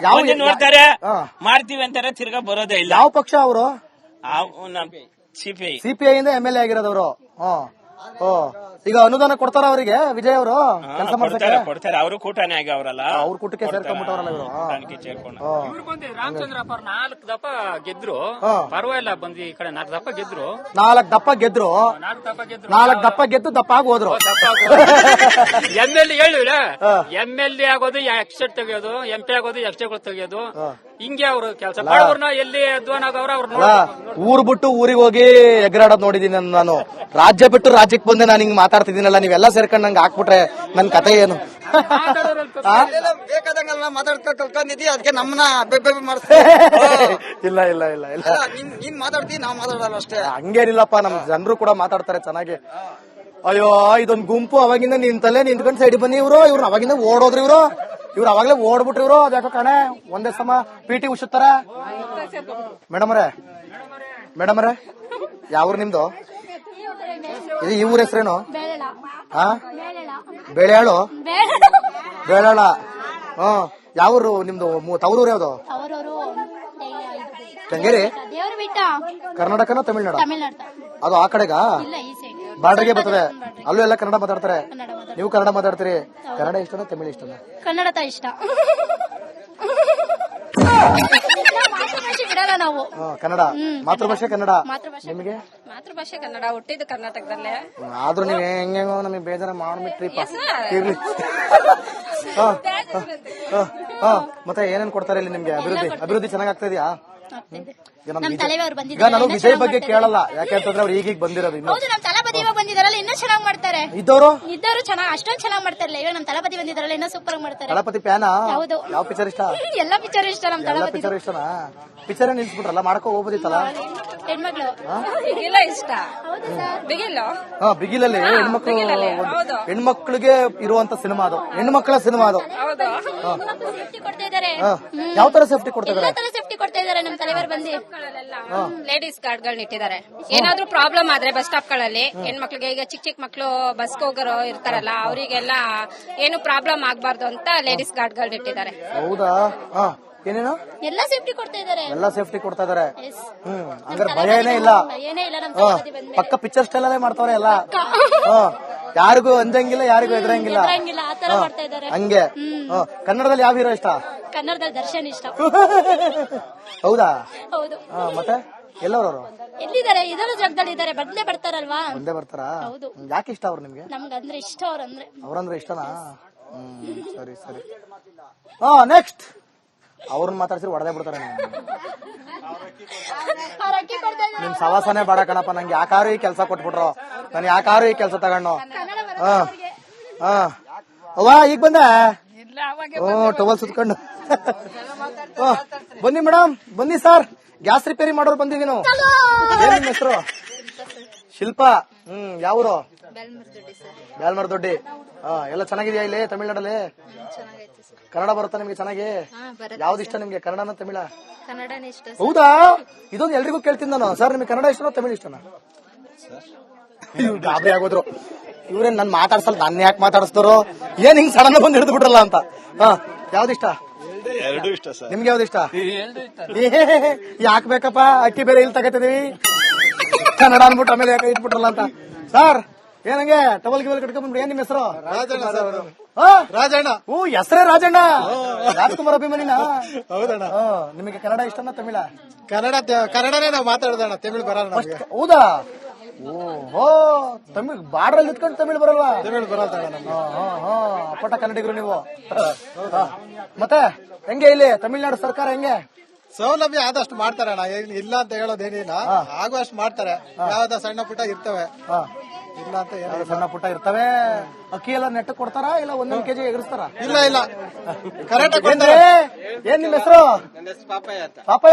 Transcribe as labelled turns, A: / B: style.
A: ಯಾವ
B: ನೋಡ್ತಾರೆ
A: ಹಾ.
B: ಮಾಡ್ತೀವಿ ಅಂತಾರೆ, ತಿರ್ಗಾ ಬರೋದೇ ಇಲ್ಲ.
A: ಯಾವ ಪಕ್ಷ ಅವರು?
B: ಸಿಪಿಐ
A: ಇಂದ MLA ಆಗಿರೋದವರು. ಓ, ಈಗ ಅನುದಾನ ಕೊಡ್ತಾರ ಅವರಿಗೆ ವಿಜಯ್ ಅವರು ಕೆಲಸ ಮಾಡ್ತಾರೆ?
B: ಕೊಡ್ತಾರೆ. ಅವರು ಕೂಟನೇ ಆಗಿ ಅವರಲ್ಲ,
A: ಅವ್ರ ಕೂಟಕ್ಕೆ ಸೇರ್ಕೊಂಡ್ಬಿಟ್ಟವರಲ್ಲ ಇವರು.
C: ರಾಮಚಂದ್ರಪ್ಪ 4 ದಪ್ಪ ಗೆದ್ರು, ಪರವಾಗಿಲ್ಲ. ಬಂದು ಈ ಕಡೆ 4 ದಪ್ಪ ಗೆದ್ರು,
A: 4 ದಪ್ಪ ಗೆದ್ರು. 4 ದಪ್ಪ ಗೆದ್ದು ದಪ್ಪ ಆಗಿ ಹೋದ್ರು.
C: MLA ಹೇಳಿಲ್ಲ, MLA ಆಗೋದು ಎಕ್ಸ್ಟೆಟ್ ತೆಗೆಯೋದು, MP ಆಗೋದು ಎಕ್ಸ್ಟೆಗಳು ತೆಗೆಯೋದು, ಹಿಂಗೆ ಅವರು ಕೆಲಸ ಮಾಡೋರ್ನ ಎಲ್ಲಿ ಅಧ್ವಾನ ಆಗವ್ರ ಅವ್ರ
A: ಊರ್ ಬಿಟ್ಟು ಊರಿಗೆ ಹೋಗಿ ಎಗರಾಡೋದ್ ನೋಡಿದೀನಿ ನಾನು. ರಾಜ್ಯ ಬಿಟ್ಟು ರಾಜ್ಯಕ್ಕೆ ಬಂದೆ ನಾನು ಹಿಂಗ್ ಮಾತಾಡ್ತಿದ್ದೀನಲ್ಲ, ನೀವೆಲ್ಲ ಸೇರ್ಕೊಂಡು ನಂಗೆ ಹಾಕ್ಬಿಟ್ರೆ ನನ್ ಕತೆ ಏನು?
D: ಬೇಕಾದಂಗೆಲ್ಲ ಮಾತಾಡ್ಕೊಂಡು ಕಲ್ಕೊಂಡಿದ್ದಿ, ಅದಕ್ಕೆ ನಮ್ಮನ್ನ
A: ಇಲ್ಲ ಇಲ್ಲ ಇಲ್ಲ ಇಲ್ಲ,
D: ನೀನ್ ಮಾತಾಡ್ತೀವಿ, ನಾವ್ ಮಾತಾಡಲ್ಲ ಅಷ್ಟೇ.
A: ಹಂಗೇನಿಲ್ಲಪ್ಪ, ನಮ್ ಜನರು ಕೂಡ ಮಾತಾಡ್ತಾರೆ ಚೆನ್ನಾಗಿ. ಅಯ್ಯೋ, ಇದೊಂದ್ ಗುಂಪು ಅವಾಗಿಂದ ನಿಂತಲ್ಲೇ ನಿಂತ್ಕೊಂಡು ಸೈಡ್ ಬನ್ನಿ. ಇವ್ರು ಅವಾಗಿಂದ ಓಡೋದ್ರಿ, ಇವ್ರು ಅವಾಗ್ಲೇ ಓಡ್ಬಿಟ್ರಿ. ಇವ್ರು ಅದ್ಯಾಕೋ ಕಣೆ ಒಂದೇ ಸಮ PT ಉಷುತ್ತಾರ. ಮೇಡಮ್ ಅವರೇ ಯಾವ್ರು ನಿಮ್ದು? ಇದು ಈ ಊರ ಹೆಸರೇನು? ಬೇಳೆಯಾಳು. ಬೇಳಾಳ. ಯಾವ್ರು ನಿಮ್ದು? ತವರೂರು ಯಾವ್ದು? ಕೆಂಗೇರಿ. ಕರ್ನಾಟಕನ ತಮಿಳ್ನಾಡು? ಅದು ಆ ಕಡೆಗ ಬಾರ್ಡರ್ಗೆ ಬರ್ತದೆ. ಅಲ್ಲೂ ಎಲ್ಲ ಕನ್ನಡ ಮಾತಾಡ್ತಾರೆ, ನೀವು ಕನ್ನಡ ಮಾತಾಡ್ತೀರಿ. ಕನ್ನಡ ಇಷ್ಟನಾ ತಮಿಳ್ ಇಷ್ಟನಾ?
E: ಕನ್ನಡ ಇಷ್ಟ. ನಾವು
A: ಕನ್ನಡ ಮಾತೃಭಾಷೆ ಕನ್ನಡ. ನಿಮಗೆ
E: ಮಾತೃಭಾಷೆ ಕನ್ನಡ, ಹುಟ್ಟಿದ್ದು ಕರ್ನಾಟಕದಲ್ಲೇ.
A: ಆದ್ರೂ ನೀವ್ ಹೆಂಗೋ ನಮಗೆ ಬೇಜಾರ ಮಾಡ್ಬಿಟ್ರಿಪ್ಪ. ಇರ್ಲಿ. ಮತ್ತೆ ಏನೇನ್ ಕೊಡ್ತಾರೆ ಇಲ್ಲಿ ನಿಮ್ಗೆ? ಅಭಿವೃದ್ಧಿ ಚೆನ್ನಾಗ್ ಆಗ್ತಾ ಇದೆಯಾ? ಈಗ ನಾನು ವಿಜಯ್ ಬಗ್ಗೆ ಕೇಳಲ್ಲ, ಯಾಕೆಂತಂದ್ರೆ ಅವ್ರು ಈಗೀಗ ಬಂದಿರೋದು. ಇನ್ನು
E: ನಮ್ ತಲಪತಿ ಇವಾಗ ಬಂದಿದಾರಲ್ಲ, ಇನ್ನೂ ಚೆನ್ನಾಗ್ ಮಾಡ್ತಾರೆ.
A: ಇದ್ದವರು
E: ಚೆನ್ನಾಗ್ ಅಷ್ಟೊಂದ್ ಚೆನ್ನಾಗ್ ಮಾಡ್ತಾರಲ್ಲ. ಇವಾಗ ನಮ್ ತಲಪತಿ ಬಂದಿದಾರಲ್ಲ, ಇನ್ನೂ ಸೂಪರ್ ಮಾಡ್ತಾರೆ.
A: ತಲಪತಿ ಪ್ಯಾನ?
E: ಹೌದು.
A: ಯಾವ ಪಿಕ್ಚರ್ ಇಷ್ಟ?
E: ಎಲ್ಲಾ ಪಿಕ್ಚರ್ ಇಷ್ಟ. ನಮ್ ತಲಪತಿ
A: ಪಿಕ್ಚರ್ ಇಷ್ಟನಾ? ಪಿಕ್ಚರ್ ನಿಲ್ಸ್ಬಿಟ್ರಲ್ಲ, ಮಾಡ್ಕೊ ಹೋಗ್ಬೋದಿತ್ತಲ್ಲ.
E: ಹೆಣ್ಮಕ್ಳು
F: ಇಷ್ಟ.
A: ಬಿಗಿಲಲ್ಲಿ ಹೆಣ್ಮಕ್ಳಿಗೆ ಇರುವಂತ ಸಿನಿಮಾ ಅದು, ಹೆಣ್ಮಕ್ಳ ಸಿನಿಮಾ ಅದು.
E: ಸೇಫ್ಟಿ ಕೊಡ್ತಾ ಇದಾರೆ.
A: ಯಾವ ತರ ಸೇಫ್ಟಿ ಕೊಡ್ತಾ ಇದಾರೆ?
E: ಎಲ್ಲಾ ತರ ಸೇಫ್ಟಿ ಕೊಡ್ತಾ ಇದಾರೆ ನಮ್ ತಲೆವರು ಬಂದು.
F: ಲೇಡೀಸ್ ಗಾರ್ಡ್ ಗಳನ್ನ ಇಟ್ಟಿದ್ದಾರೆ. ಏನಾದ್ರೂ ಪ್ರಾಬ್ಲಮ್ ಆದ್ರೆ ಬಸ್ ಸ್ಟಾಪ್ ಗಳಲ್ಲಿ ಹೆಣ್ಮಕ್ಳಿಗೆ, ಈಗ ಚಿಕ್ಕ ಚಿಕ್ಕ ಮಕ್ಳು ಬಸ್ ಹೋಗೋರು ಇರ್ತಾರಲ್ಲ, ಅವರಿಗೆಲ್ಲ ಏನು ಪ್ರಾಬ್ಲಮ್ ಆಗ್ಬಾರ್ದು ಅಂತ ಲೇಡೀಸ್ ಗಾರ್ಡ್ ಗಳನ್ನ ಇಟ್ಟಿದ್ದಾರೆ.
A: ಹೌದಾ? ಏನೇನು
E: ಎಲ್ಲಾ ಸೇಫ್ಟಿ ಕೊಡ್ತಾ ಇದಾರೆ.
A: ಎಲ್ಲಾ ಸೇಫ್ಟಿ ಕೊಡ್ತಾ ಇದಾರೆ. ಅಂದ್ರೆ ಭಯನೇ ಇಲ್ಲ. ಪಕ್ಕ ಪಿಕ್ಚರ್ ಸ್ಟೈಲ್ ಅಲ್ಲೇ ಮಾಡ್ತಾವ್ರೆ ಎಲ್ಲ. ಯಾರಿಗೂ ಅಂಜಂಗಿಲ್ಲ, ಯಾರಿಗೂ ಎದುರಂಗಿಲ್ಲ. ಹಂಗೆ. ಕನ್ನಡದಲ್ಲಿ ಯಾವ ಹೀರೋ ಇಷ್ಟ?
E: ಕನ್ನಡದಲ್ಲಿ ದರ್ಶನ್ ಇಷ್ಟ.
A: ಹೌದಾ?
E: ಹೌದು.
A: ಮತ್ತೆ ಎಲ್ಲವರು
E: ಎಲ್ಲಿದ್ದಾರೆ? ಇದರ ಜಾಗದಲ್ಲಿ ಇದ್ದಾರೆ, ಬಂದೇ ಬರ್ತಾರಲ್ವಾ?
A: ಒಂದೇ ಬರ್ತಾರಾ? ಯಾಕೆ ಇಷ್ಟ ಅವ್ರು ನಿಮ್ಗೆ?
E: ನಮ್ಗಂದ್ರೆ ಇಷ್ಟ
A: ಅವ್ರಂದ್ರೆ ಇಷ್ಟನಾ? ಸರಿ ಸರಿ. ನೆಕ್ಸ್ಟ್ ಅವ್ರನ್ನ ಮಾತಾಡ್ಸಿದ್ರೆ ಹೊಡೆದೇ ಬಿಡ್ತಾರೆ. ನಿಮ್ ಸವಾಸನೆ ಬೇಡ ಕಣಪ್ಪ, ನಂಗೆ ಯಾಕಾರು ಈ ಕೆಲ್ಸ ಕೊಟ್ಬಿಟ್ರು, ನಾನು ಯಾಕಾರು ಈ ಕೆಲ್ಸ ತಗೊಂಡು. ಅವ್ವ ಈಗ ಬಂದ ಟವಲ್ ಸುತ್ಕೊಂಡು. ಬನ್ನಿ ಮೇಡಮ್, ಬನ್ನಿ ಸರ್. ಗ್ಯಾಸ್ ರಿಪೇರಿ ಮಾಡೋರು ಬಂದಿದ್ದೀವಿ ನಾವು. ಏನ್ ನಿಮ್ ಹೆಸರು? ಶಿಲ್ಪಾ. ಯಾವ್ರು? ಬ್ಯಾಲ್ಮರ್ ದೊಡ್ಡಿ. ಎಲ್ಲ ಚೆನ್ನಾಗಿದ್ಯಾ ಇಲ್ಲಿ ತಮಿಳ್ನಾಡಲ್ಲಿ? ಕನ್ನಡ ಬರುತ್ತಾ ನಿಮ್ಗೆ ಚೆನ್ನಾಗಿ? ಯಾವ್ದು ಇಷ್ಟ ನಿಮ್ಗೆ, ಕನ್ನಡನ ತಮಿಳ?
E: ಕನ್ನಡನೇ ಇಷ್ಟ.
A: ಹೌದಾ? ಇದೊಂದು ಎಲ್ರಿಗೂ ಕೇಳ್ತೀನಿ ನಾನು. ಸರ್ ನಿಮ್ಗೆ ಕನ್ನಡ ಇಷ್ಟನೋ ತಮಿಳ್ ಇಷ್ಟನಾ? ಗಾಬರಿ ಆಗೋದ್ರು ಇವ್ರೇನ್ ನನ್ ಮಾತಾಡ್ಸಲ್ಲ, ನನ್ನ ಯಾಕೆ ಮಾತಾಡಿಸ್ತಾರೋ ಏನ್ ಹಿಂಗ್ ಸಡನ್ ಬಂದು ಹಿಡಿದು ಬಿಟ್ರಲ್ಲ ಅಂತ. ಯಾವ್ದಿಷ್ಟ?
G: ಎರಡು ಇಷ್ಟ ಸರ್.
A: ನಿಮ್ಗೆ ಯಾವ್ದು ಇಷ್ಟ? ಯಾಕೆ ಬೇಕಪ್ಪ, ಅಕ್ಕಿ ಬೇರೆ ಇಲ್ಲಿ ತಗತಿದೀವಿ, ಕನ್ನಡ ಅನ್ಬಿಟ್ಟು ಆಮೇಲೆ ಯಾಕೆ ಇಟ್ಬಿಟ್ರಲ್ಲ ಅಂತ. ಸರ್ ಏನಂಗೆ ಟವಲ್ ಗಿವಲ್ ಕಟ್ಕೊಂಡ್ಬಿಟ್ಟು ಏನ್ ನಿಮ್ ಹೆಸರು?
G: ರಾಜಣ್ಣ.
A: ಹೆಸರೇ ರಾಜಣ್ಣ. ರಾಜ್ಕುಮಾರ್ ಅಭಿಮಾನಿನ?
G: ಹೌದಣ್ಣ.
A: ನಿಮಗೆ ಕನ್ನಡ ಇಷ್ಟನಾ ತಮಿಳ?
G: ಕನ್ನಡನೇ ನಾವು ಮಾತಾಡೋದಣ್ಣ, ತಮಿಳ್ ಬರಲ್ಲ.
A: ಹೌದಾ? ಓಹೋ, ತಮಿಳ್ ಬಾರ್ಡ್ರಲ್ಲಿ ಇಟ್ಕೊಂಡು ತಮಿಳ್ ಬರಲ್ವಾ?
G: ತಮಿಳ್ ಬರಲ್ಲ.
A: ಅಪ್ಪಟ ಕನ್ನಡಿಗರು ನೀವು. ಮತ್ತೆ ಹೆಂಗೆ ಇಲ್ಲಿ ತಮಿಳ್ನಾಡು ಸರ್ಕಾರ ಹೆಂಗೆ?
G: ಸೌಲಭ್ಯ ಆದಷ್ಟು ಮಾಡ್ತಾರೆ ಅಣ್ಣ, ಇಲ್ಲ ಅಂತ ಹೇಳೋದೇನಿಲ್ಲ, ಆಗುವಷ್ಟು ಮಾಡ್ತಾರೆ. ಯಾವ್ದ ಸಣ್ಣ ಪುಟ್ಟ ಇರ್ತವೆ, ಇಲ್ಲ ಅಂತ
A: ಸಣ್ಣ ಪುಟ್ಟ ಇರ್ತವೆ. ಅಕ್ಕಿ ಎಲ್ಲ ನೆಟ್ಟ ಕೊಡ್ತಾರ, ಇಲ್ಲ ಒಂದೊಂದು ಕೆಜಿ ಎಗರಿಸ್ತಾರ?
G: ಇಲ್ಲ ಕರೆಕ್ಟ್.
A: ಏನ್ ನಿಮ್ ಹೆಸರು? ಪಾಪಯ್ಯ.